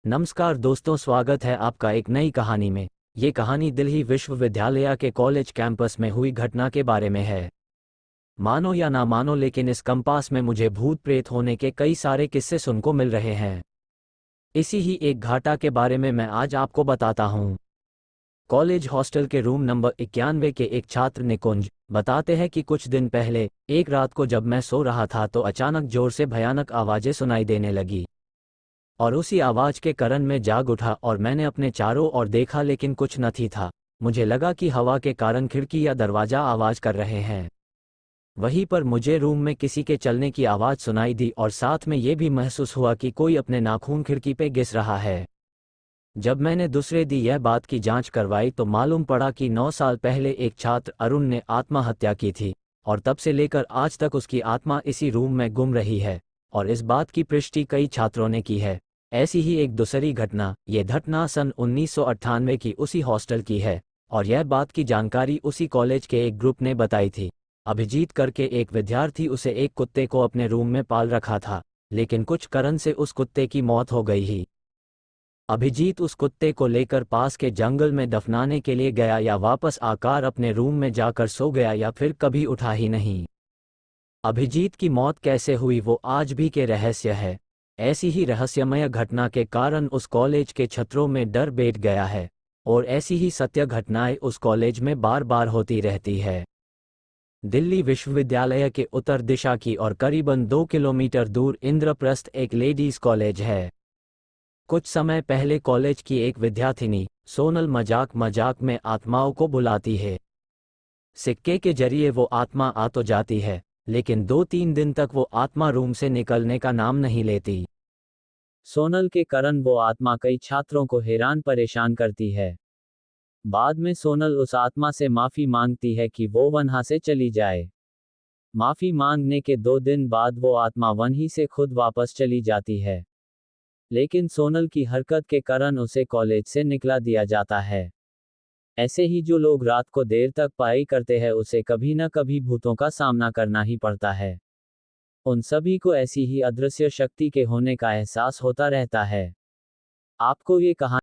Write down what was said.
नमस्कार दोस्तों, स्वागत है आपका एक नई कहानी में। ये कहानी दिल्ली विश्वविद्यालय के कॉलेज कैंपस में हुई घटना के बारे में है। मानो या ना मानो, लेकिन इस कंपास में मुझे भूत प्रेत होने के कई सारे किस्से सुनने को मिल रहे हैं। इसी ही एक घटना के बारे में मैं आज आपको बताता हूँ। कॉलेज हॉस्टल के रूम नंबर 91 के एक छात्र निकुंज बताते हैं कि कुछ दिन पहले एक रात को जब मैं सो रहा था तो अचानक जोर से भयानक आवाज़ें सुनाई देने लगी, और उसी आवाज़ के कारण मैं जाग उठा और मैंने अपने चारों ओर देखा, लेकिन कुछ नहीं था। मुझे लगा कि हवा के कारण खिड़की या दरवाज़ा आवाज़ कर रहे हैं। वहीं पर मुझे रूम में किसी के चलने की आवाज़ सुनाई दी और साथ में ये भी महसूस हुआ कि कोई अपने नाखून खिड़की पे घिस रहा है। जब मैंने दूसरे दिन यह बात की जांच करवाई तो मालूम पड़ा कि 9 साल पहले एक छात्र अरुण ने आत्महत्या की थी, और तब से लेकर आज तक उसकी आत्मा इसी रूम में गुम रही है। और इस बात की पुष्टि कई छात्रों ने की है। ऐसी ही एक दूसरी घटना, ये घटना सन 1998 की उसी हॉस्टल की है, और यह बात की जानकारी उसी कॉलेज के एक ग्रुप ने बताई थी। अभिजीत करके एक विद्यार्थी, उसे एक कुत्ते को अपने रूम में पाल रखा था, लेकिन कुछ कारण से उस कुत्ते की मौत हो गई ही। अभिजीत उस कुत्ते को लेकर पास के जंगल में दफनाने के लिए गया, या वापस आकर अपने रूम में जाकर सो गया, या फिर कभी उठा ही नहीं। अभिजीत की मौत कैसे हुई वो आज भी के रहस्य है। ऐसी ही रहस्यमय घटना के कारण उस कॉलेज के छात्रों में डर बैठ गया है, और ऐसी ही सत्य घटनाएं उस कॉलेज में बार बार होती रहती है। दिल्ली विश्वविद्यालय के उत्तर दिशा की और करीबन 2 किलोमीटर दूर इंद्रप्रस्थ एक लेडीज कॉलेज है। कुछ समय पहले कॉलेज की एक विद्यार्थिनी सोनल मजाक मजाक में आत्माओं को बुलाती है। सिक्के के जरिए वो आत्मा आ तो जाती है, लेकिन 2-3 दिन तक वो आत्मा रूम से निकलने का नाम नहीं लेती। सोनल के कारण वो आत्मा कई छात्रों को हैरान परेशान करती है। बाद में सोनल उस आत्मा से माफी मांगती है कि वो वहां से चली जाए। माफी मांगने के 2 दिन बाद वो आत्मा वहीं से खुद वापस चली जाती है, लेकिन सोनल की हरकत के कारण उसे कॉलेज से निकला दिया जाता है। ऐसे ही जो लोग रात को देर तक पढ़ाई करते हैं उसे कभी न कभी भूतों का सामना करना ही पड़ता है। उन सभी को ऐसी ही अदृश्य शक्ति के होने का एहसास होता रहता है। आपको ये कहानी